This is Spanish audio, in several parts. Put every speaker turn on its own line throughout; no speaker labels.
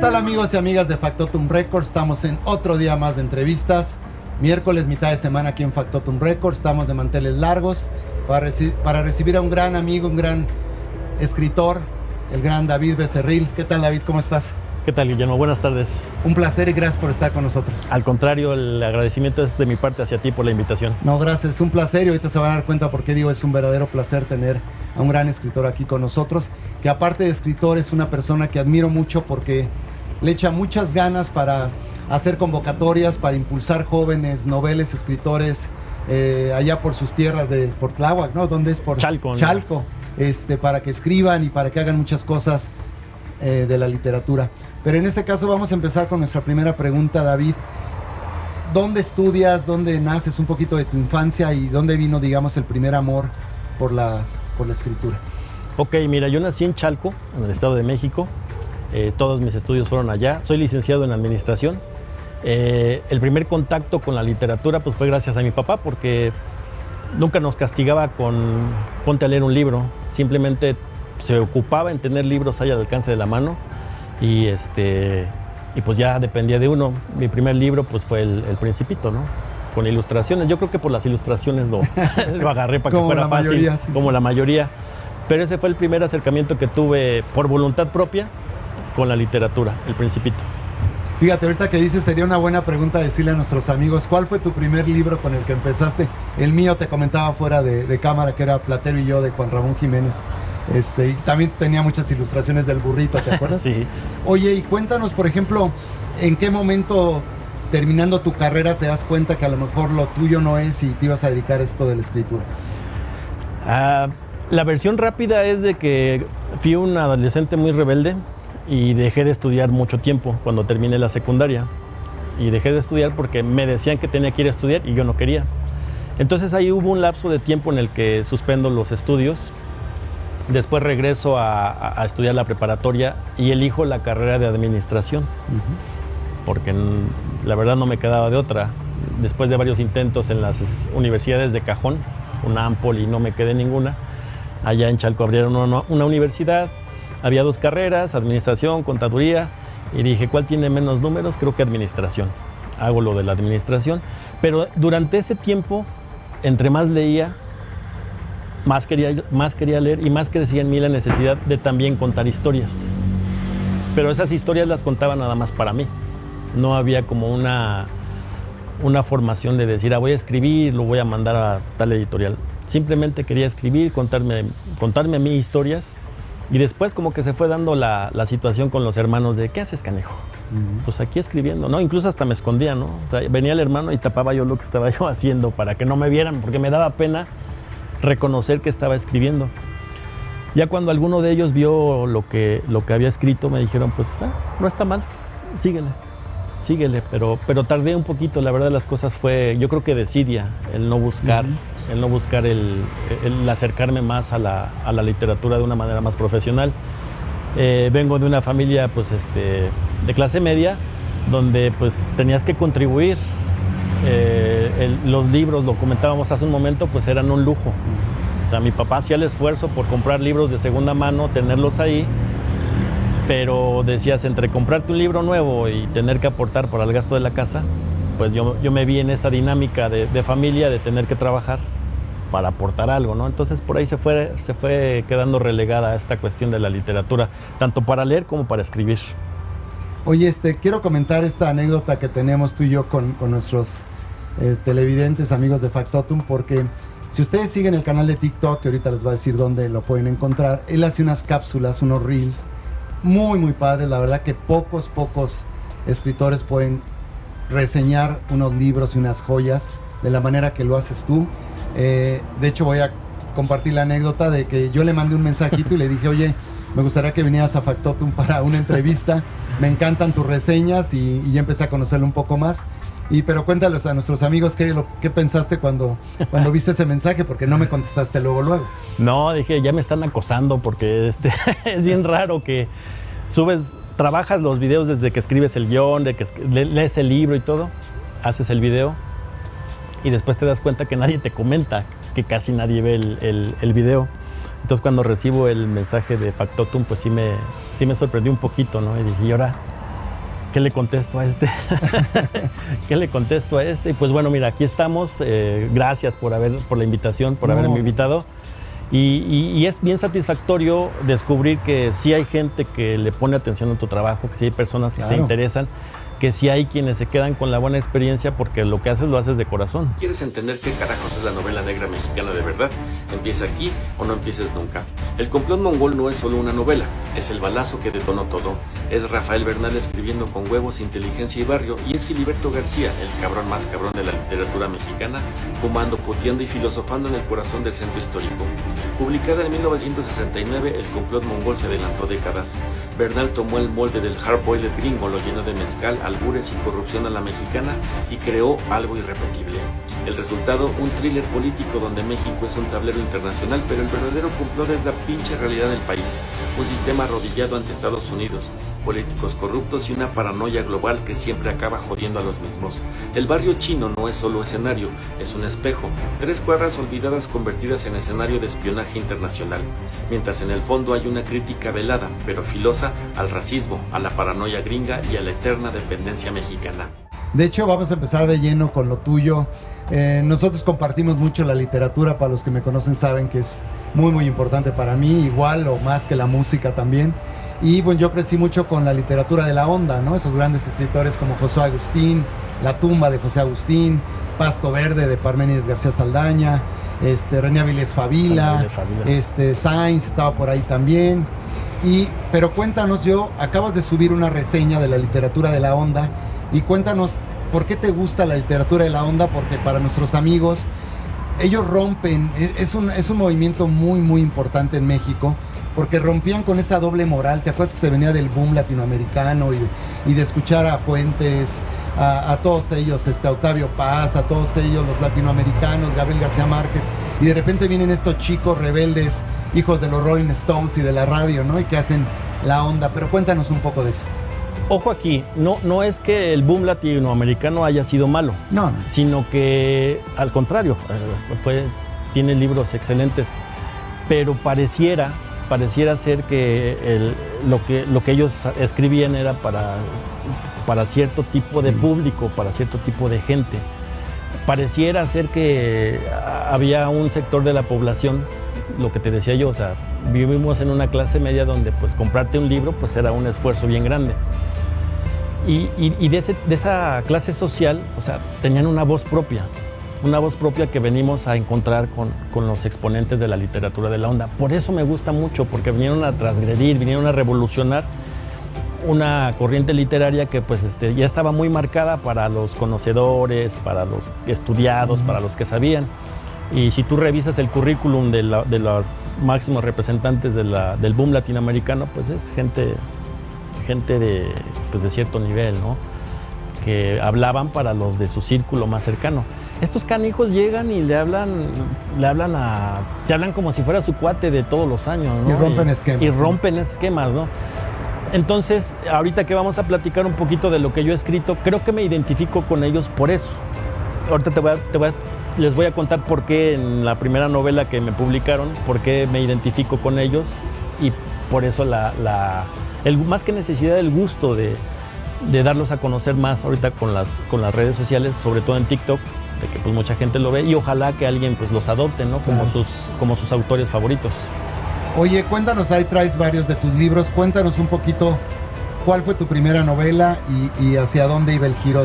tal amigos y amigas de Factotum Records? Estamos en otro día más de entrevistas. Miércoles, mitad de semana aquí en Factotum Records. Estamos de manteles largos para recibir a un gran amigo, un gran escritor, el gran David Becerril. ¿Qué tal, David? ¿Cómo estás?
¿Qué tal, Guillermo? Buenas tardes.
Un placer y gracias por estar con nosotros.
Al contrario, el agradecimiento es de mi parte hacia ti por la invitación.
No, gracias. Es un placer y ahorita se van a dar cuenta por qué digo es un verdadero placer tener a un gran escritor aquí con nosotros, que aparte de escritor es una persona que admiro mucho porque le echa muchas ganas para hacer convocatorias, para impulsar jóvenes, noveles, escritores, allá por sus tierras por Tláhuac, ¿no? ¿Dónde es? Por
Chalco.
Chalco, para que escriban y para que hagan muchas cosas de la literatura. Pero en este caso vamos a empezar con nuestra primera pregunta, David. ¿Dónde estudias? ¿Dónde naces? Un poquito de tu infancia y dónde vino, digamos, el primer amor por la escritura.
Ok, mira, yo nací en Chalco, en el Estado de México. Todos mis estudios fueron allá. Soy licenciado en administración. El primer contacto con la literatura pues fue gracias a mi papá, porque nunca nos castigaba con ponte a leer un libro. Simplemente se ocupaba en tener libros ahí al alcance de la mano y pues ya dependía de uno. Mi primer libro pues fue el Principito, ¿no? Con ilustraciones. Yo creo que por las ilustraciones lo agarré para que fuera fácil, mayoría, sí, como sí. La mayoría. Pero ese fue el primer acercamiento que tuve por voluntad propia con la literatura, el Principito.
Fíjate, ahorita que dices, sería una buena pregunta decirle a nuestros amigos, ¿cuál fue tu primer libro con el que empezaste? El mío, te comentaba fuera de cámara, que era Platero y yo, de Juan Ramón Jiménez. Y también tenía muchas ilustraciones del burrito, ¿te acuerdas?
Sí.
Oye, y cuéntanos, por ejemplo, ¿en qué momento, terminando tu carrera, te das cuenta que a lo mejor lo tuyo no es y te ibas a dedicar a esto de la escritura?
La versión rápida es de que fui un adolescente muy rebelde y dejé de estudiar mucho tiempo cuando terminé la secundaria. Y dejé de estudiar porque me decían que tenía que ir a estudiar y yo no quería. Entonces ahí hubo un lapso de tiempo en el que suspendo los estudios. Después regreso a estudiar la preparatoria y elijo la carrera de administración, porque la verdad no me quedaba de otra. Después de varios intentos en las universidades de cajón, UNAM, Poli, no me quedé en ninguna. Allá en Chalco abrieron una universidad, había dos carreras, administración, contaduría, y dije, ¿cuál tiene menos números? Creo que administración. Hago lo de la administración, pero durante ese tiempo, entre más leía, más quería leer y más crecía en mí la necesidad de también contar historias. Pero esas historias las contaba nada más para mí. No había como una formación de decir, voy a escribir, lo voy a mandar a tal editorial. Simplemente quería escribir, contarme a mí historias. Y después como que se fue dando la situación con los hermanos de, ¿qué haces, canejo? Pues aquí escribiendo, ¿no? Incluso hasta me escondía, ¿no? O sea, venía el hermano y tapaba yo lo que estaba yo haciendo para que no me vieran, porque me daba pena reconocer que estaba escribiendo. Ya cuando alguno de ellos vio lo que había escrito, me dijeron, pues no está mal, síguele, pero tardé un poquito. La verdad, las cosas fue, yo creo que desidia el no buscar, el acercarme más a la literatura de una manera más profesional. Vengo de una familia pues de clase media, donde pues tenías que contribuir. Los libros, lo comentábamos hace un momento, pues eran un lujo. O sea, mi papá hacía el esfuerzo por comprar libros de segunda mano, tenerlos ahí, pero decías, entre comprarte un libro nuevo y tener que aportar para el gasto de la casa, pues yo me vi en esa dinámica de familia, de tener que trabajar para aportar algo, ¿no? Entonces por ahí se fue quedando relegada esta cuestión de la literatura, tanto para leer como para escribir.
Oye, quiero comentar esta anécdota que tenemos tú y yo con nuestros televidentes, amigos de Factotum, porque si ustedes siguen el canal de TikTok, que ahorita les voy a decir dónde lo pueden encontrar, él hace unas cápsulas, unos reels muy, muy padres. La verdad que pocos escritores pueden reseñar unos libros y unas joyas de la manera que lo haces tú. De hecho, voy a compartir la anécdota de que yo le mandé un mensajito y le dije, oye, me gustaría que vinieras a Factotum para una entrevista. Me encantan tus reseñas y ya empecé a conocerlo un poco más. Pero cuéntales a nuestros amigos qué pensaste cuando viste ese mensaje, porque no me contestaste luego.
No, dije, ya me están acosando, porque es bien raro que trabajas los videos desde que escribes el guión, de que lees el libro y todo, haces el video y después te das cuenta que nadie te comenta, que casi nadie ve el video. Entonces cuando recibo el mensaje de Factotum, pues sí me sorprendió un poquito, ¿no? Y dije, ¿y ahora ¿qué le contesto a este? ¿Qué le contesto a este? Y pues bueno, mira, aquí estamos. Gracias por la invitación, por haberme invitado. Y es bien satisfactorio descubrir que sí hay gente que le pone atención a tu trabajo, que sí hay personas que se interesan, que sí hay quienes se quedan con la buena experiencia porque lo que haces lo haces de corazón.
¿Quieres entender qué carajos es la novela negra mexicana de verdad? Empieza aquí o no empieces nunca. El complot mongol no es solo una novela, es el balazo que detonó todo. Es Rafael Bernal escribiendo con huevos, inteligencia y barrio, y es Filiberto García, el cabrón más cabrón de la literatura mexicana, fumando, puteando y filosofando en el corazón del centro histórico. Publicada en 1969, el complot mongol se adelantó décadas. Bernal tomó el molde del hard-boiled gringo, lo llenó de mezcal, albures y corrupción a la mexicana y creó algo irrepetible. El resultado, un thriller político donde México es un tablero internacional, pero el verdadero complot es la pinche realidad del país. Un sistema arrodillado ante Estados Unidos, políticos corruptos y una paranoia global que siempre acaba jodiendo a los mismos. El barrio chino no es solo escenario, es un espejo. 3 cuadras olvidadas convertidas en escenario de espionaje internacional. Mientras en el fondo hay una crítica velada, pero filosa, al racismo, a la paranoia gringa y a la eterna dependencia mexicana.
De hecho, vamos a empezar de lleno con lo tuyo. Nosotros compartimos mucho la literatura, para los que me conocen saben que es muy importante para mí, igual o más que la música también. Y bueno, yo crecí mucho con la literatura de la onda, ¿no? Esos grandes escritores como José Agustín, La tumba de José Agustín, Pasto Verde de Parménides García Saldaña, René Avilés Fabila, Sainz estaba por ahí también. Pero cuéntanos, acabas de subir una reseña de la literatura de la onda, y cuéntanos por qué te gusta la literatura de la onda, porque para nuestros amigos, ellos rompen, es un movimiento muy importante en México, porque rompían con esa doble moral. ¿Te acuerdas que se venía del boom latinoamericano y de escuchar a Fuentes, a todos ellos, a Octavio Paz, a todos ellos, los latinoamericanos, Gabriel García Márquez, y de repente vienen estos chicos rebeldes, hijos de los Rolling Stones y de la radio, ¿no? Y que hacen la onda, pero cuéntanos un poco de eso.
Ojo aquí, no es que el boom latinoamericano haya sido malo,
no.
Sino que al contrario, tiene libros excelentes, pero pareciera ser que lo que ellos escribían era para cierto tipo de público, para cierto tipo de gente. Pareciera ser que había un sector de la población, lo que te decía yo, o sea, vivimos en una clase media donde pues comprarte un libro pues era un esfuerzo bien grande. Y de esa clase social, o sea, tenían una voz propia que venimos a encontrar con los exponentes de la literatura de la onda. Por eso me gusta mucho, porque vinieron a transgredir, vinieron a revolucionar una corriente literaria que pues ya estaba muy marcada para los conocedores, para los estudiados, para los que sabían. Y si tú revisas el currículum de los máximos representantes del boom latinoamericano, pues es gente de cierto nivel, ¿no? Que hablaban para los de su círculo más cercano. Estos canijos llegan y te hablan como si fuera su cuate de todos los años, ¿no?
Y rompen esquemas.
¿No? Entonces, ahorita que vamos a platicar un poquito de lo que yo he escrito, creo que me identifico con ellos por eso. Ahorita les voy a contar por qué en la primera novela que me publicaron, por qué me identifico con ellos, y por eso más que necesidad, el gusto de darlos a conocer más ahorita con las redes sociales, sobre todo en TikTok, de que pues mucha gente lo ve, y ojalá que alguien pues los adopte, ¿no? Como sus autores favoritos.
Oye, cuéntanos, ahí traes varios de tus libros, cuéntanos un poquito cuál fue tu primera novela y hacia dónde iba el giro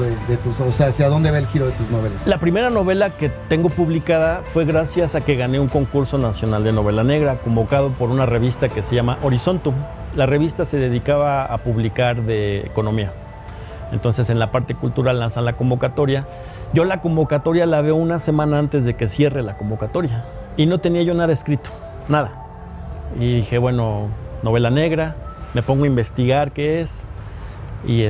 hacia dónde va el giro de tus novelas.
La primera novela que tengo publicada fue gracias a que gané un concurso nacional de novela negra, convocado por una revista que se llama Horizontum. La revista se dedicaba a publicar de economía. Entonces en la parte cultural lanzan la convocatoria. Yo la convocatoria la veo una semana antes de que cierre la convocatoria y no tenía yo nada escrito, nada. Y dije, bueno, novela negra, me pongo a investigar qué es, y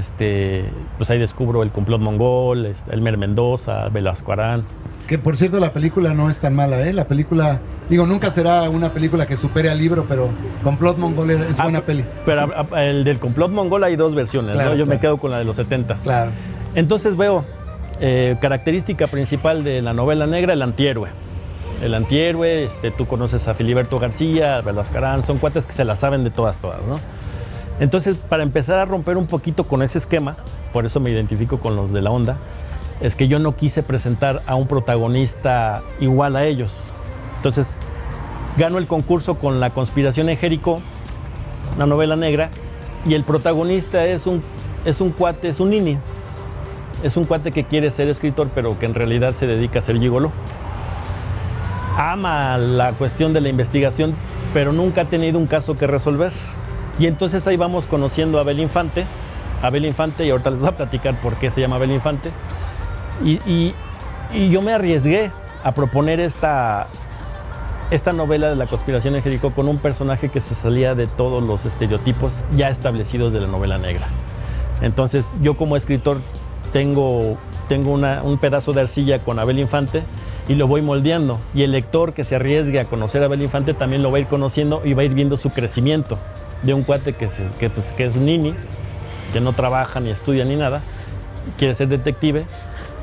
pues ahí descubro El complot mongol, Elmer Mendoza, Velasco Arán.
Que por cierto, la película no es tan mala, ¿eh? La película, nunca será una película que supere al libro, pero Complot Mongol es buena peli.
Pero el del Complot Mongol hay 2 versiones, claro, ¿no? Yo me quedo con la de los 70s.
Claro.
Entonces veo característica principal de la novela negra, el antihéroe. El antihéroe, tú conoces a Filiberto García, a Velasco Arán, son cuates que se la saben de todas, ¿no? Entonces, para empezar a romper un poquito con ese esquema, por eso me identifico con los de la onda, es que yo no quise presentar a un protagonista igual a ellos. Entonces, gano el concurso con La conspiración en Jericó, una novela negra, y el protagonista es un cuate, es un nini. Es un cuate que quiere ser escritor, pero que en realidad se dedica a ser gigoló. Ama la cuestión de la investigación, pero nunca ha tenido un caso que resolver. Y entonces ahí vamos conociendo a Abel Infante, y ahorita les voy a platicar por qué se llama Abel Infante. Y yo me arriesgué a proponer esta novela de La conspiración en Jericó con un personaje que se salía de todos los estereotipos ya establecidos de la novela negra. Entonces yo como escritor tengo un pedazo de arcilla con Abel Infante y lo voy moldeando. Y el lector que se arriesgue a conocer a Abel Infante también lo va a ir conociendo y va a ir viendo su crecimiento de un cuate que es nini, que no trabaja ni estudia ni nada, quiere ser detective,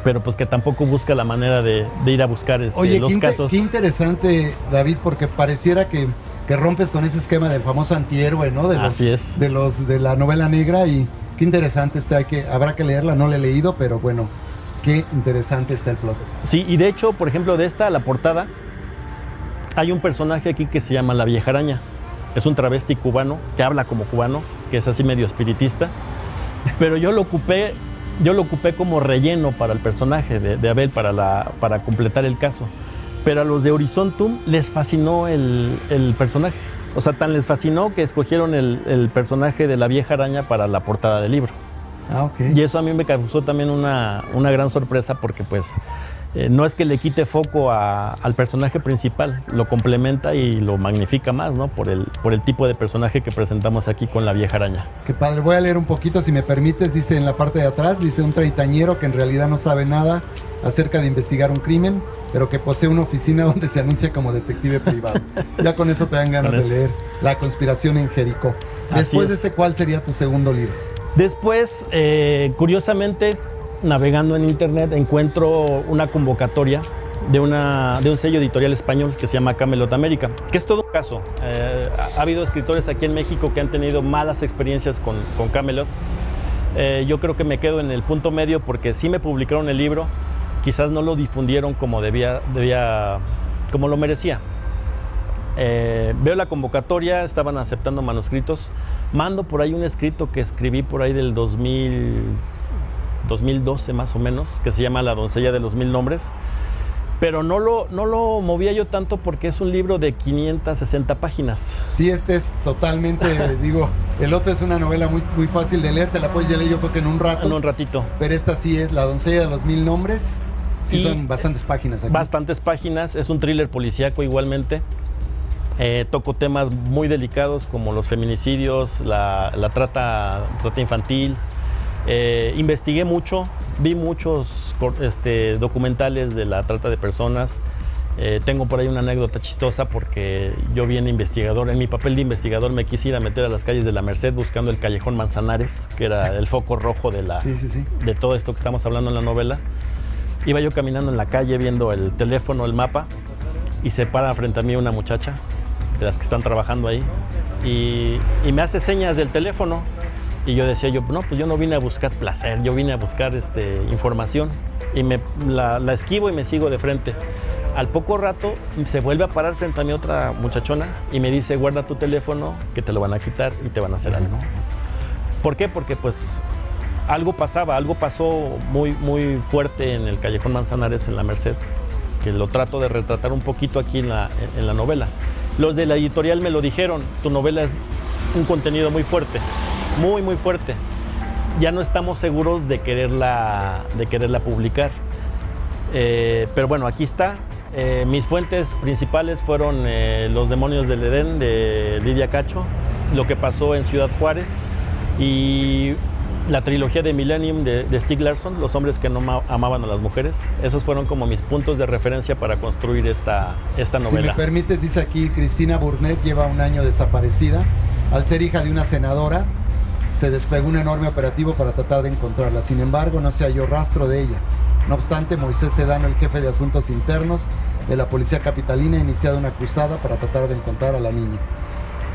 pero pues que tampoco busca la manera de ir a buscar los casos.
Qué interesante, David, porque pareciera que rompes con ese esquema del famoso antihéroe, ¿no?
Así es.
De la novela negra, y qué interesante está, habrá que leerla, no la he leído, pero bueno, qué interesante está el plot.
Sí, y de hecho, por ejemplo, de la portada, hay un personaje aquí que se llama La Vieja Araña. Es un travesti cubano, que habla como cubano, que es así medio espiritista, pero yo lo ocupé como relleno para el personaje de Abel, para completar el caso. Pero a los de Horizontum les fascinó el personaje. O sea, tan les fascinó que escogieron el personaje de La Vieja Araña para la portada del libro.
Ah, ok.
Y eso a mí me causó también una gran sorpresa, porque pues no es que le quite foco al personaje principal, lo complementa y lo magnifica más, ¿no? Por el tipo de personaje que presentamos aquí con La Vieja Araña.
Qué padre, voy a leer un poquito, si me permites. Dice en la parte de atrás, dice: un treintañero que en realidad no sabe nada acerca de investigar un crimen, pero que posee una oficina donde se anuncia como detective privado. Ya con eso te dan ganas de leer La conspiración en Jericó. Después de ¿cuál sería tu segundo libro?
Después, curiosamente, navegando en internet, encuentro una convocatoria de un sello editorial español que se llama Camelot América, que es todo un caso. Ha habido escritores aquí en México que han tenido malas experiencias con Camelot. Yo creo que me quedo en el punto medio, porque sí me publicaron el libro, quizás no lo difundieron como como lo merecía. Veo la convocatoria, estaban aceptando manuscritos, mando por ahí un escrito que escribí por ahí del 2012 más o menos, que se llama La doncella de los 1000 nombres, pero no lo movía yo tanto porque es un libro de 560 páginas.
Sí, este es totalmente, digo, el otro es una novela muy, muy fácil de leer, te la puedes leer yo creo que en un rato.
En un ratito.
Pero esta sí es La doncella de los 1000 nombres, sí, son bastantes páginas aquí.
Bastantes páginas, es un thriller policíaco igualmente. Toco temas muy delicados como los feminicidios, la trata infantil. Investigué mucho, vi muchos documentales de la trata de personas. Tengo por ahí una anécdota chistosa, porque yo en mi papel de investigador me quise ir a meter a las calles de la Merced buscando el Callejón Manzanares, que era el foco rojo de todo esto que estamos hablando en la novela. Iba yo caminando en la calle viendo el teléfono, el mapa, y se para frente a mí una muchacha de las que están trabajando ahí y me hace señas del teléfono. Y yo decía, no, pues yo no vine a buscar placer, yo vine a buscar información. Y la esquivo y me sigo de frente. Al poco rato se vuelve a parar frente a mí otra muchachona y me dice: guarda tu teléfono, que te lo van a quitar y te van a hacer algo. ¿Por qué? Porque pues algo pasó muy, muy fuerte en el Callejón Manzanares, en la Merced, que lo trato de retratar un poquito aquí en la novela. Los de la editorial me lo dijeron: tu novela es un contenido muy fuerte, muy, muy fuerte. Ya no estamos seguros de quererla publicar. Pero bueno, aquí está. Mis fuentes principales fueron Los demonios del Edén, de Lidia Cacho, Lo que pasó en Ciudad Juárez, y la trilogía de Millennium de Stieg Larsson, Los hombres que no amaban a las mujeres. Esos fueron como mis puntos de referencia para construir esta novela.
Si me permites, dice aquí: Cristina Burnett lleva un año desaparecida. Al ser hija de una senadora, se desplegó un enorme operativo para tratar de encontrarla. Sin embargo, no se halló rastro de ella. No obstante, Moisés Sedano, el jefe de asuntos internos de la policía capitalina, ha iniciado una cruzada para tratar de encontrar a la niña.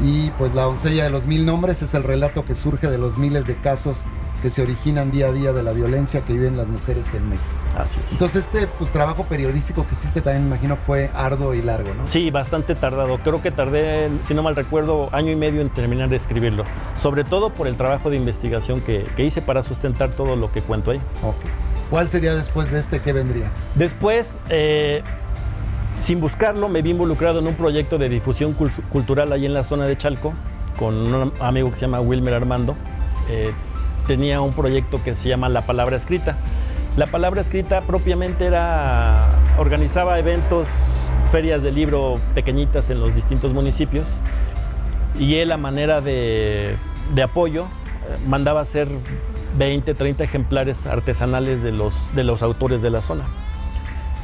Y pues La doncella de los mil nombres es el relato que surge de los miles de casos que se originan día a día de la violencia que viven las mujeres en México.
Así es.
Entonces pues trabajo periodístico que hiciste también, me imagino, fue arduo y largo, ¿no?
Sí, bastante tardado. Creo que tardé, si no mal recuerdo, 1.5 años en terminar de escribirlo. Sobre todo por el trabajo de investigación que hice para sustentar todo lo que cuento ahí.
Ok. ¿Cuál sería después de este? ¿Qué vendría?
Después, sin buscarlo, me vi involucrado en un proyecto de difusión cultural ahí en la zona de Chalco, con un amigo que se llama Wilmer Armando. Tenía un proyecto que se llama La Palabra Escrita. La Palabra Escrita propiamente organizaba eventos, ferias de libro pequeñitas en los distintos municipios, y él, a manera de apoyo, mandaba hacer 20, 30 ejemplares artesanales de los autores de la zona.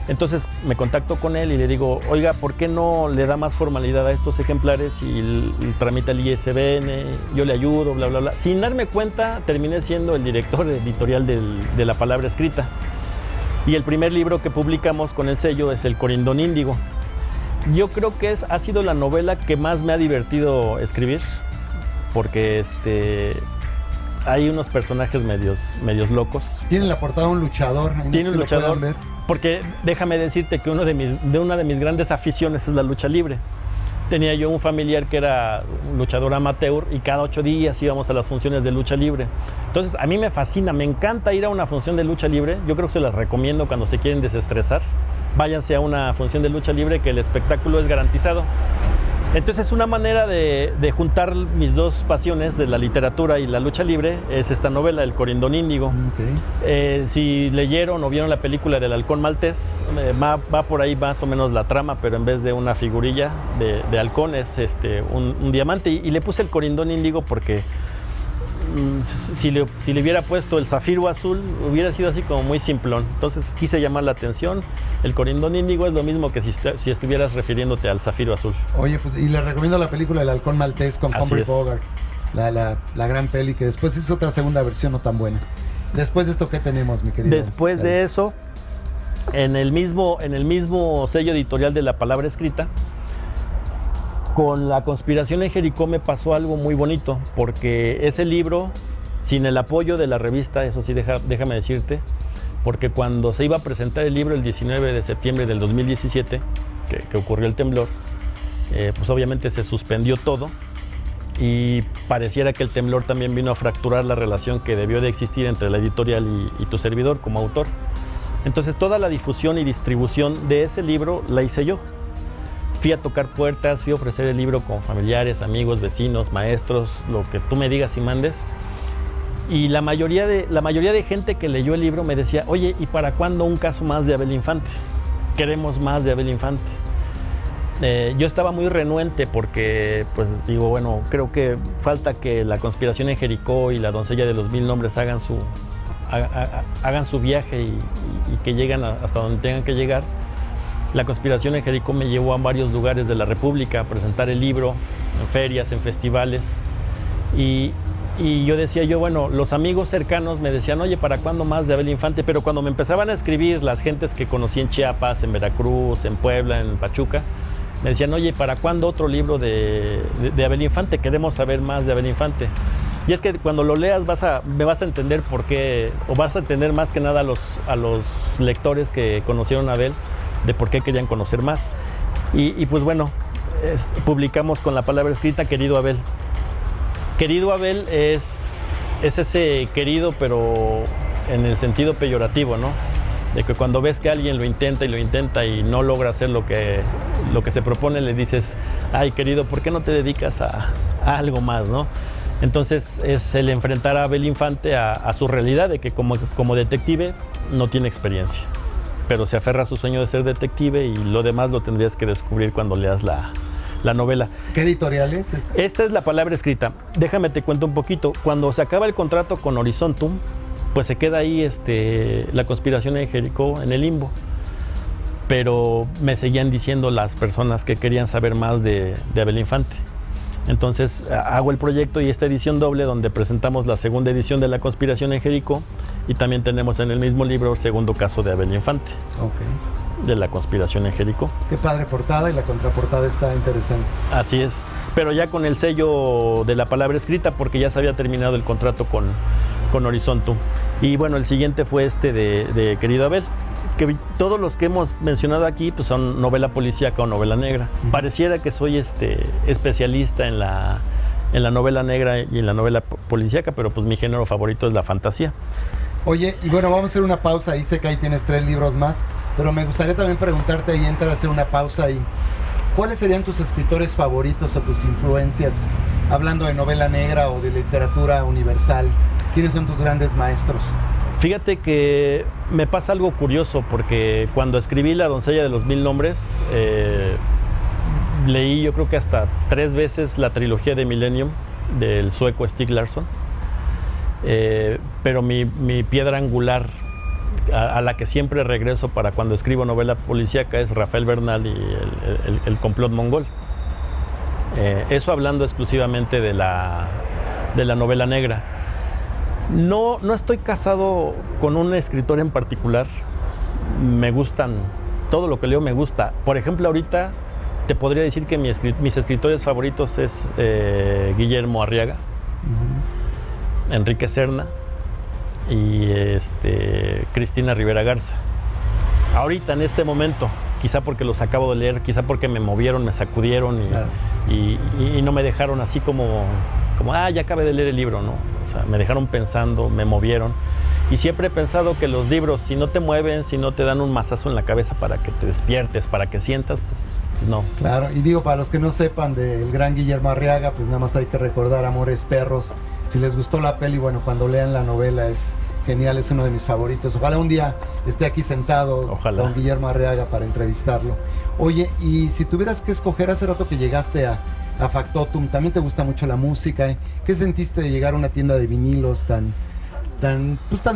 Entonces me contacto con él y le digo, oiga, ¿por qué no le da más formalidad a estos ejemplares y tramita el ISBN, yo le ayudo, bla, bla, bla? Sin darme cuenta, terminé siendo el director editorial de La Palabra Escrita. Y el primer libro que publicamos con el sello es El Corindón Índigo. Yo creo que ha sido la novela que más me ha divertido escribir, porque hay unos personajes medios locos.
Tiene en la portada un luchador, ahí
Tiene
no sé
un
si lo
luchador,
puedan ver.
porque déjame decirte que una de mis grandes aficiones es la lucha libre. Tenía yo un familiar que era un luchador amateur y cada 8 días íbamos a las funciones de lucha libre. Entonces a mí me fascina, me encanta ir a una función de lucha libre. Yo creo que se las recomiendo cuando se quieren desestresar. Váyanse a una función de lucha libre, que el espectáculo es garantizado. Entonces una manera de juntar mis dos pasiones, de la literatura y la lucha libre, es esta novela, El Corindón Índigo.
Okay.
Si leyeron o vieron la película del Halcón Maltés, va por ahí más o menos la trama, pero en vez de una figurilla de halcón es un diamante. Y le puse El Corindón Índigo porque si le hubiera puesto el zafiro azul, hubiera sido así como muy simplón. Entonces quise llamar la atención. El Corindón Índigo es lo mismo que si estuvieras refiriéndote al zafiro azul.
Oye, pues, y les recomiendo la película El Halcón Maltés con Humphrey Bogart, la gran peli, que después hizo otra segunda versión no tan buena. Después de esto, ¿qué tenemos, mi querido?
Después de eso, en el mismo sello editorial de La Palabra Escrita, con La Conspiración en Jericó me pasó algo muy bonito, porque ese libro, sin el apoyo de la revista, eso sí, déjame decirte, porque cuando se iba a presentar el libro el 19 de septiembre del 2017, que ocurrió el temblor, pues obviamente se suspendió todo y pareciera que el temblor también vino a fracturar la relación que debió de existir entre la editorial y tu servidor como autor. Entonces toda la difusión y distribución de ese libro la hice yo. Fui a tocar puertas, fui a ofrecer el libro con familiares, amigos, vecinos, maestros, lo que tú me digas y mandes. Y la mayoría de gente que leyó el libro me decía, oye, ¿y para cuándo un caso más de Abel Infante? Queremos más de Abel Infante. Yo estaba muy renuente porque, pues digo, bueno, creo que falta que La Conspiración en Jericó y La Doncella de los Mil Nombres hagan su viaje y que lleguen hasta donde tengan que llegar. La Conspiración en Jericó me llevó a varios lugares de la República a presentar el libro, en ferias, en festivales. Y yo decía, bueno, los amigos cercanos me decían, oye, ¿para cuándo más de Abel Infante? Pero cuando me empezaban a escribir las gentes que conocí en Chiapas, en Veracruz, en Puebla, en Pachuca, me decían, oye, ¿para cuándo otro libro de Abel Infante? Queremos saber más de Abel Infante. Y es que cuando lo leas me vas a entender por qué, o vas a entender más que nada a los lectores que conocieron a Abel, de por qué querían conocer más. Y pues bueno, publicamos con La Palabra Escrita Querido Abel. Querido Abel es ese querido, pero en el sentido peyorativo, ¿no? De que cuando ves que alguien lo intenta y no logra hacer lo que se propone, le dices, ay, querido, ¿por qué no te dedicas a algo más, no? Entonces es el enfrentar a Abel Infante a su realidad de que como detective no tiene experiencia, pero se aferra a su sueño de ser detective y lo demás lo tendrías que descubrir cuando leas la novela.
¿Qué editorial es esta?
Esta es La Palabra Escrita. Déjame te cuento un poquito. Cuando se acaba el contrato con Horizontum, pues se queda ahí La Conspiración en Jericó en el limbo. Pero me seguían diciendo las personas que querían saber más de Abel Infante. Entonces hago el proyecto y esta edición doble donde presentamos la segunda edición de La Conspiración en Jericó y también tenemos en el mismo libro el segundo caso de Abel Infante.
Ok.
De La Conspiración en Jericó.
Qué padre portada, y la contraportada está interesante.
Así es. pero ya con el sello de la palabra escrita, porque ya se había terminado el contrato con Horizontum. Y bueno, el siguiente fue de Querido Abel, que todos los que hemos mencionado aquí pues son novela policíaca o novela negra. Pareciera que soy especialista en la novela negra y en la novela policíaca, pero pues mi género favorito es la fantasía.
Oye, y bueno, vamos a hacer una pausa ahí, sé que ahí tienes 3 libros más, pero me gustaría también preguntarte ahí, entrar a hacer una pausa ahí. ¿Cuáles serían tus escritores favoritos o tus influencias, hablando de novela negra o de literatura universal? ¿Quiénes son tus grandes maestros?
Fíjate que me pasa algo curioso, porque cuando escribí La doncella de los 1000 nombres, leí yo creo que hasta 3 veces la trilogía de Millennium del sueco Stieg Larsson, pero mi piedra angular a la que siempre regreso para cuando escribo novela policíaca es Rafael Bernal y el complot mongol. Eso hablando exclusivamente de la novela negra. No estoy casado con un escritor en particular. Me gustan, todo lo que leo me gusta. Por ejemplo, ahorita te podría decir que mis escritores favoritos es Guillermo Arriaga, Enrique Serna y Cristina Rivera Garza. Ahorita, en este momento, quizá porque los acabo de leer, quizá porque me movieron, me sacudieron y no me dejaron así como ya acabé de leer el libro, ¿no? O sea, me dejaron pensando, me movieron. Y siempre he pensado que los libros, si no te mueven, si no te dan un mazazo en la cabeza para que te despiertes, para que sientas, pues no.
Claro, y digo, para los que no sepan del gran Guillermo Arriaga, pues nada más hay que recordar Amores Perros. Si les gustó la peli, bueno, cuando lean la novela es genial, es uno de mis favoritos. Ojalá un día esté aquí sentado don Guillermo Arriaga para entrevistarlo. Oye, y si tuvieras que escoger, hace rato que llegaste a Factotum, también te gusta mucho la música, ¿eh? ¿Qué sentiste de llegar a una tienda de vinilos tan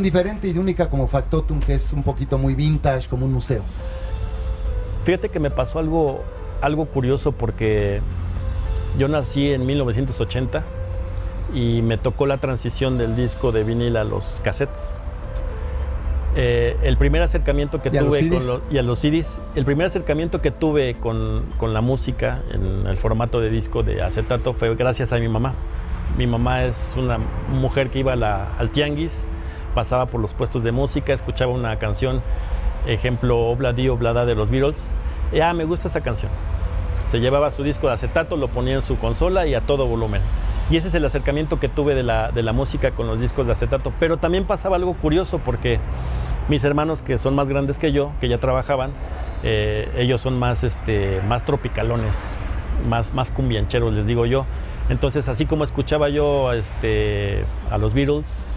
diferente y única como Factotum, que es un poquito muy vintage, como un museo?
Fíjate que me pasó algo curioso, porque yo nací en 1980 y me tocó la transición del disco de vinil a los cassettes. El primer acercamiento que tuve a los CDs, el primer acercamiento que tuve con la música en el formato de disco de acetato fue gracias a mi mamá. Mi mamá es una mujer que iba al tianguis, pasaba por los puestos de música, escuchaba una canción, ejemplo Obladi Oblada de los Beatles, y me gusta esa canción. Se llevaba su disco de acetato, lo ponía en su consola y a todo volumen. Y ese es el acercamiento que tuve de la música con los discos de acetato. Pero también pasaba algo curioso, porque mis hermanos, que son más grandes que yo, que ya trabajaban, ellos son más tropicalones, más cumbiancheros, les digo yo. Entonces, así como escuchaba yo a los Beatles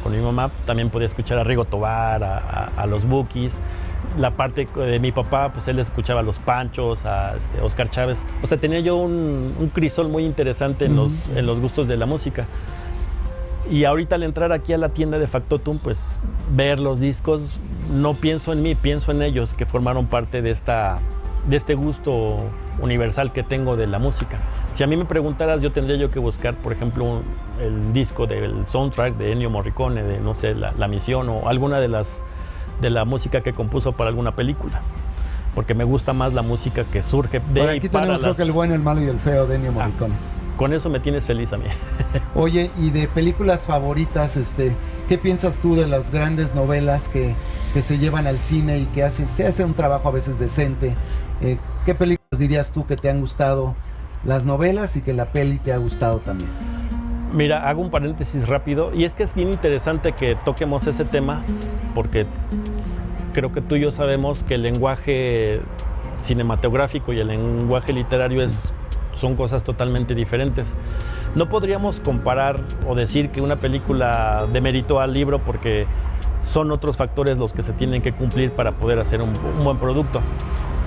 con mi mamá, también podía escuchar a Rigo Tobar, a los Bookies. La parte de mi papá, pues él escuchaba a los Panchos, a Oscar Chávez. O sea, tenía yo un crisol muy interesante en los gustos de la música. Y ahorita, al entrar aquí a la tienda de Factotum, pues ver los discos, no pienso en mí, pienso en ellos, que formaron parte de este gusto universal que tengo de la música. Si a mí me preguntaras, yo tendría yo que buscar, por ejemplo, el disco del soundtrack de Ennio Morricone, de, no sé, la Misión, o alguna de la música que compuso para alguna película, porque me gusta más la música que surge de
ahí. Aquí tenemos creo que El bueno, el malo y el feo de Ennio Morricone.
Con eso me tienes feliz a mí.
Oye, y de películas favoritas, ¿qué piensas tú de las grandes novelas que se llevan al cine y que se hace un trabajo a veces decente? ¿Qué películas dirías tú que te han gustado las novelas y que la peli te ha gustado también?
Mira, hago un paréntesis rápido, y es que es bien interesante que toquemos ese tema, porque creo que tú y yo sabemos que el lenguaje cinematográfico y el lenguaje literario son cosas totalmente diferentes. No podríamos comparar o decir que una película demeritó al libro, porque son otros factores los que se tienen que cumplir para poder hacer un buen producto.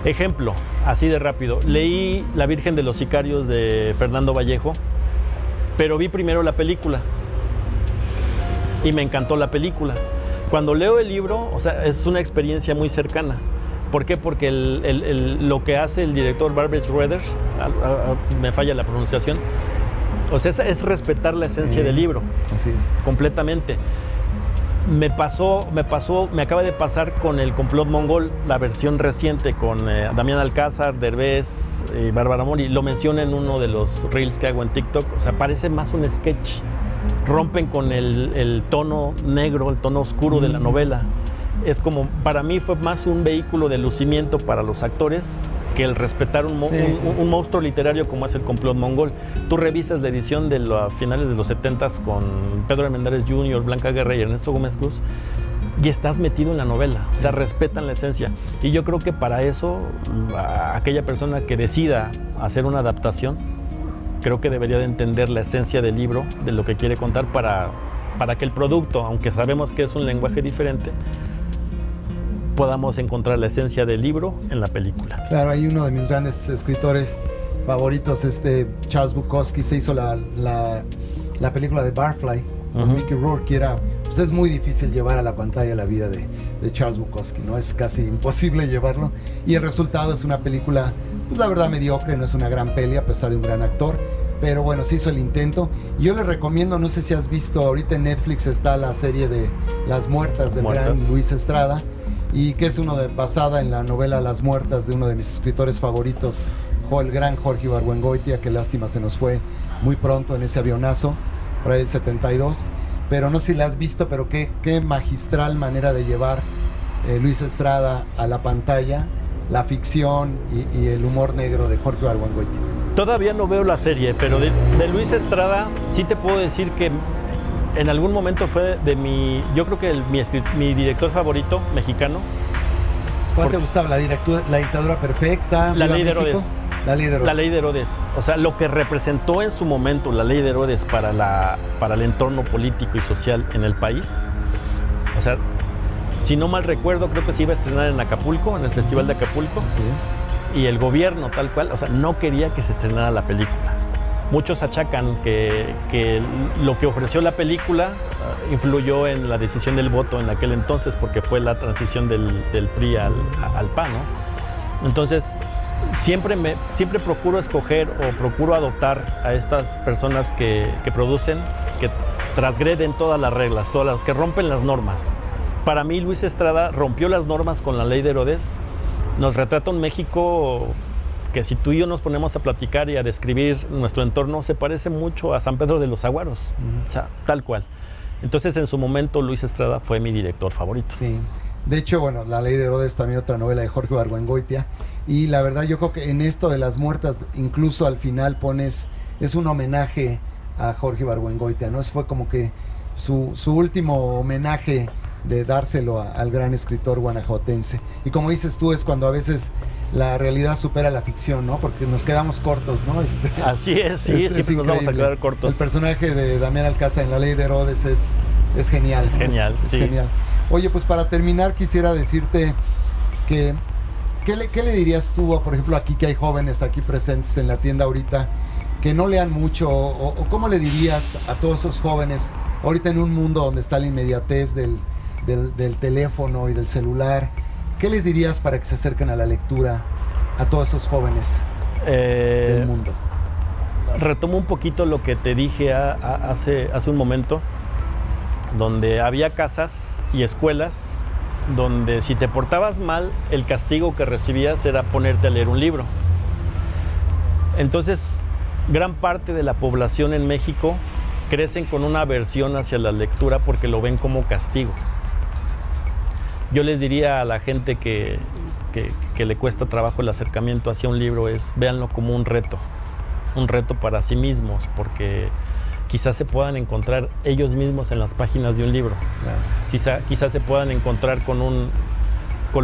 Ejemplo, así de rápido, leí La Virgen de los Sicarios de Fernando Vallejo, pero vi primero la película y me encantó la película. Cuando leo el libro, o sea, es una experiencia muy cercana. ¿Por qué? Porque lo que hace el director Barbet Schroeder, me falla la pronunciación, o sea, es respetar la esencia del libro.
Así es.
Completamente. Me acaba de pasar con el complot mongol, la versión reciente con Damián Alcázar, Derbez y Bárbara Mori. Lo mencioné en uno de los reels que hago en TikTok. O sea, parece más un sketch. Rompen con el tono negro, el tono oscuro de la novela. Es como, para mí fue más un vehículo de lucimiento para los actores que el respetar un monstruo literario como es el complot mongol. Tú revisas la edición de los finales de los 70s con Pedro Armendáriz Jr., Blanca Guerra y Ernesto Gómez Cruz, y estás metido en la novela, o sea, respetan la esencia. Y yo creo que para eso, aquella persona que decida hacer una adaptación, creo que debería de entender la esencia del libro, de lo que quiere contar, para que el producto, aunque sabemos que es un lenguaje diferente, podamos encontrar la esencia del libro en la película.
Claro, hay uno de mis grandes escritores favoritos, Charles Bukowski, se hizo la película de Barfly con Mickey Rourke, que era, pues es muy difícil llevar a la pantalla la vida de Charles Bukowski, ¿no? Es casi imposible llevarlo, y el resultado es una película, pues la verdad mediocre, no es una gran peli a pesar de un gran actor, pero bueno, se hizo el intento. Y yo les recomiendo, no sé si has visto, ahorita en Netflix está la serie de Las Muertas del gran Luis Estrada, y que es basada en la novela Las Muertas de uno de mis escritores favoritos, el gran Jorge Ibargüengoitia, que lástima se nos fue muy pronto en ese avionazo, por ahí del 72, pero no sé si la has visto, pero qué magistral manera de llevar Luis Estrada a la pantalla, la ficción y el humor negro de Jorge Ibargüengoitia.
Todavía no veo la serie, pero de Luis Estrada sí te puedo decir que en algún momento fue yo creo que mi director favorito mexicano.
¿Cuál te gustaba? ¿La dictadura perfecta?
La ley de Herodes.
La ley de Herodes.
La ley de Herodes. O sea, lo que representó en su momento la ley de Herodes para el entorno político y social en el país. O sea, si no mal recuerdo, creo que se iba a estrenar en Acapulco, en el Festival de Acapulco. Sí. Y el gobierno tal cual, o sea, no quería que se estrenara la película. Muchos achacan que lo que ofreció la película influyó en la decisión del voto en aquel entonces, porque fue la transición del PRI al PAN, ¿no? Entonces, siempre procuro escoger o procuro adoptar a estas personas que producen, que transgreden todas las reglas, todas las que rompen las normas. Para mí, Luis Estrada rompió las normas con la ley de Herodes. Nos retrata un México que, si tú y yo nos ponemos a platicar y a describir nuestro entorno, se parece mucho a San Pedro de los Aguaros, o sea, tal cual. Entonces, en su momento, Luis Estrada fue mi director favorito.
Sí. De hecho, bueno, La Ley de Herodes, también otra novela de Jorge Ibargüengoitia, y la verdad yo creo que en esto de Las Muertas, incluso al final es un homenaje a Jorge Ibargüengoitia, ¿no? Fue como que su último homenaje de dárselo al gran escritor guanajuatense. Y como dices tú, es cuando a veces la realidad supera la ficción, ¿no? Porque nos quedamos cortos, ¿no?
Así es, sí, siempre nos vamos a quedar cortos.
El personaje de Damián Alcázar en La Ley de Herodes es genial.
Es genial,
es genial. Oye, pues para terminar quisiera decirte que ¿qué le dirías tú, por ejemplo, aquí que hay jóvenes aquí presentes en la tienda ahorita, que no lean mucho, o cómo le dirías a todos esos jóvenes ahorita en un mundo donde está la inmediatez del teléfono y del celular? ¿Qué les dirías para que se acerquen a la lectura a todos esos jóvenes del mundo?
Retomo un poquito lo que te dije hace un momento, donde había casas y escuelas donde si te portabas mal, el castigo que recibías era ponerte a leer un libro. Entonces, gran parte de la población en México crecen con una aversión hacia la lectura porque lo ven como castigo. Yo les diría a la gente que le cuesta trabajo el acercamiento hacia un libro, véanlo como un reto para sí mismos, porque quizás se puedan encontrar ellos mismos en las páginas de un libro. Claro. Quizás se puedan encontrar con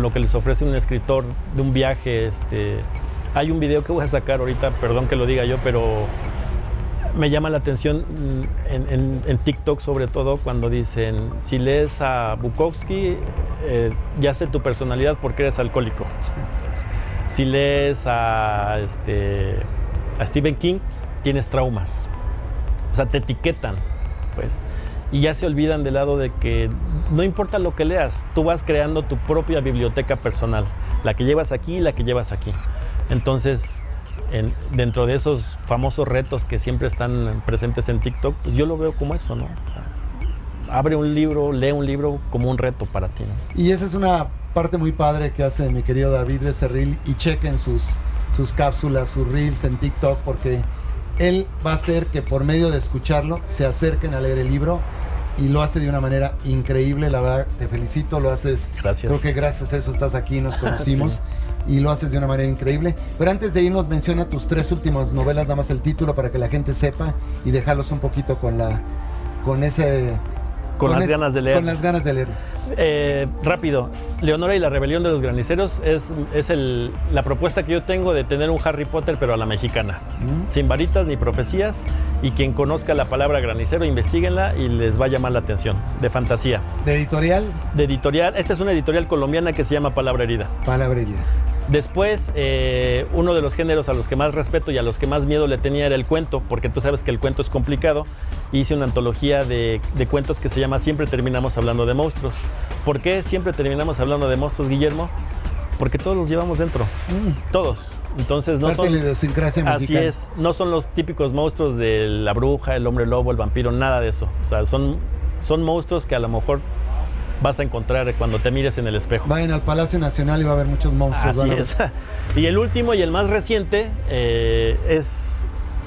lo que les ofrece un escritor de un viaje. Hay un video que voy a sacar ahorita, perdón que lo diga yo, pero me llama la atención en TikTok, sobre todo cuando dicen: si lees a Bukowski, ya sé tu personalidad porque eres alcohólico. Si lees a Stephen King, tienes traumas. O sea, te etiquetan, pues. Y ya se olvidan del lado de que no importa lo que leas, tú vas creando tu propia biblioteca personal, la que llevas aquí y la que llevas aquí. Entonces, dentro de esos famosos retos que siempre están presentes en TikTok, pues yo lo veo como eso, ¿no? O sea, abre un libro, lee un libro como un reto para ti, ¿no?
Y esa es una parte muy padre que hace mi querido David Becerril, y chequen sus cápsulas, sus reels en TikTok, porque él va a hacer que por medio de escucharlo se acerquen a leer el libro, y lo hace de una manera increíble. La verdad, te felicito, lo haces.
Gracias.
Creo que gracias a eso estás aquí, nos conocimos. Sí. Y lo haces de una manera increíble. Pero antes de irnos, menciona tus 3 últimas novelas, nada más el título para que la gente sepa, y dejarlos un poquito con las ganas de leer. Con las ganas de leer.
Rápido, Leonora y la rebelión de los graniceros es la propuesta que yo tengo de tener un Harry Potter pero a la mexicana, sin varitas ni profecías, y quien conozca la palabra granicero, investiguenla y les va a llamar la atención, de fantasía.
¿De editorial?
De editorial, esta es una editorial colombiana que se llama Palabra Herida.
Palabra Herida.
Después, uno de los géneros a los que más respeto y a los que más miedo le tenía era el cuento, porque tú sabes que el cuento es complicado. Hice una antología de cuentos que se llama Siempre terminamos hablando de monstruos. ¿Por qué siempre terminamos hablando de monstruos, Guillermo? Porque todos los llevamos dentro, todos. Entonces no son,
la idiosincrasia mexicana.
Así es, no son los típicos monstruos de la bruja, el hombre lobo, el vampiro, nada de eso. O sea, son monstruos que a lo mejor vas a encontrar cuando te mires en el espejo.
Vayan al Palacio Nacional y va a haber muchos monstruos.
Así es. Y el último y el más reciente es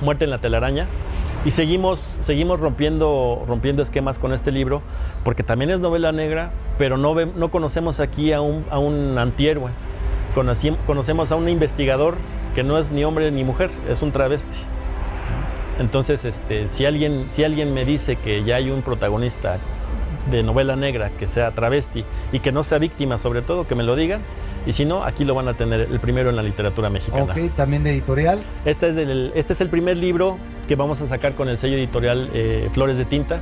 Muerte en la telaraña. Y seguimos rompiendo esquemas con este libro, porque también es novela negra, pero no conocemos aquí a un antihéroe. Conocemos a un investigador que no es ni hombre ni mujer, es un travesti. Entonces, si alguien me dice que ya hay un protagonista de novela negra que sea travesti y que no sea víctima, sobre todo, que me lo digan, y si no, aquí lo van a tener el primero en la literatura mexicana.
Ok, también de editorial.
Este es el primer libro que vamos a sacar con el sello editorial Flores de Tinta,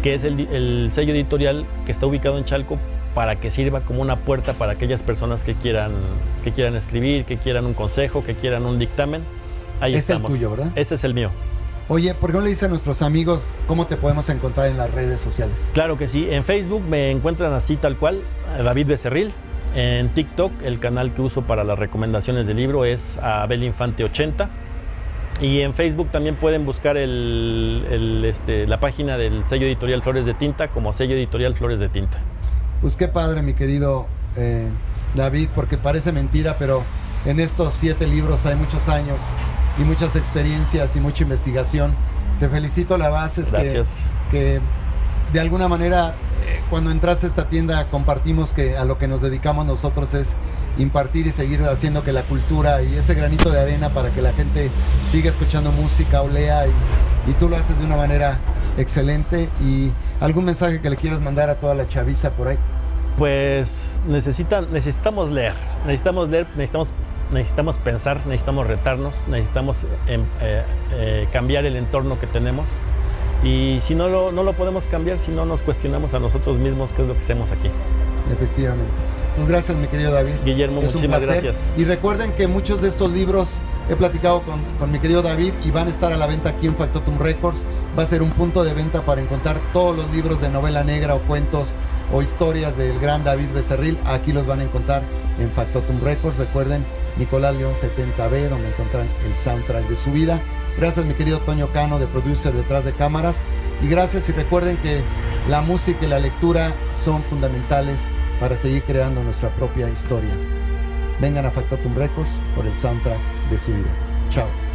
que es el sello editorial que está ubicado en Chalco, para que sirva como una puerta para aquellas personas que quieran escribir, que quieran un consejo, que quieran un dictamen. Ahí estamos.
Es el tuyo, ¿verdad?
Ese es el mío.
Oye, ¿por qué no le dices a nuestros amigos cómo te podemos encontrar en las redes sociales?
Claro que sí, en Facebook me encuentran así tal cual, David Becerril. En TikTok, el canal que uso para las recomendaciones del libro es Abel Infante 80. Y en Facebook también pueden buscar la página del sello editorial Flores de Tinta como sello editorial Flores de Tinta.
Pues qué padre, mi querido David, porque parece mentira, pero en estos 7 libros hay muchos años y muchas experiencias y mucha investigación. Te felicito, la base es que de alguna manera cuando entraste a esta tienda compartimos que a lo que nos dedicamos nosotros es impartir y seguir haciendo que la cultura y ese granito de arena para que la gente siga escuchando música o lea, y tú lo haces de una manera excelente. ¿Y algún mensaje que le quieras mandar a toda la chaviza por ahí?
Pues necesitamos leer, necesitamos pensar, necesitamos retarnos, necesitamos cambiar el entorno que tenemos, y si no lo podemos cambiar si no nos cuestionamos a nosotros mismos qué es lo que hacemos aquí.
Efectivamente. Pues gracias, mi querido David.
Guillermo, muchísimas gracias.
Y recuerden que muchos de estos libros he platicado con mi querido David y van a estar a la venta aquí en Factotum Records. Va a ser un punto de venta para encontrar todos los libros de novela negra o cuentos o historias del gran David Becerril. Aquí los van a encontrar en Factotum Records. Recuerden, Nicolás León 70B, donde encuentran el soundtrack de su vida. Gracias, mi querido Toño Cano, de producer detrás de cámaras. Y gracias, y recuerden que la música y la lectura son fundamentales para seguir creando nuestra propia historia. Vengan a Factotum Records por el soundtrack de su vida. Chao.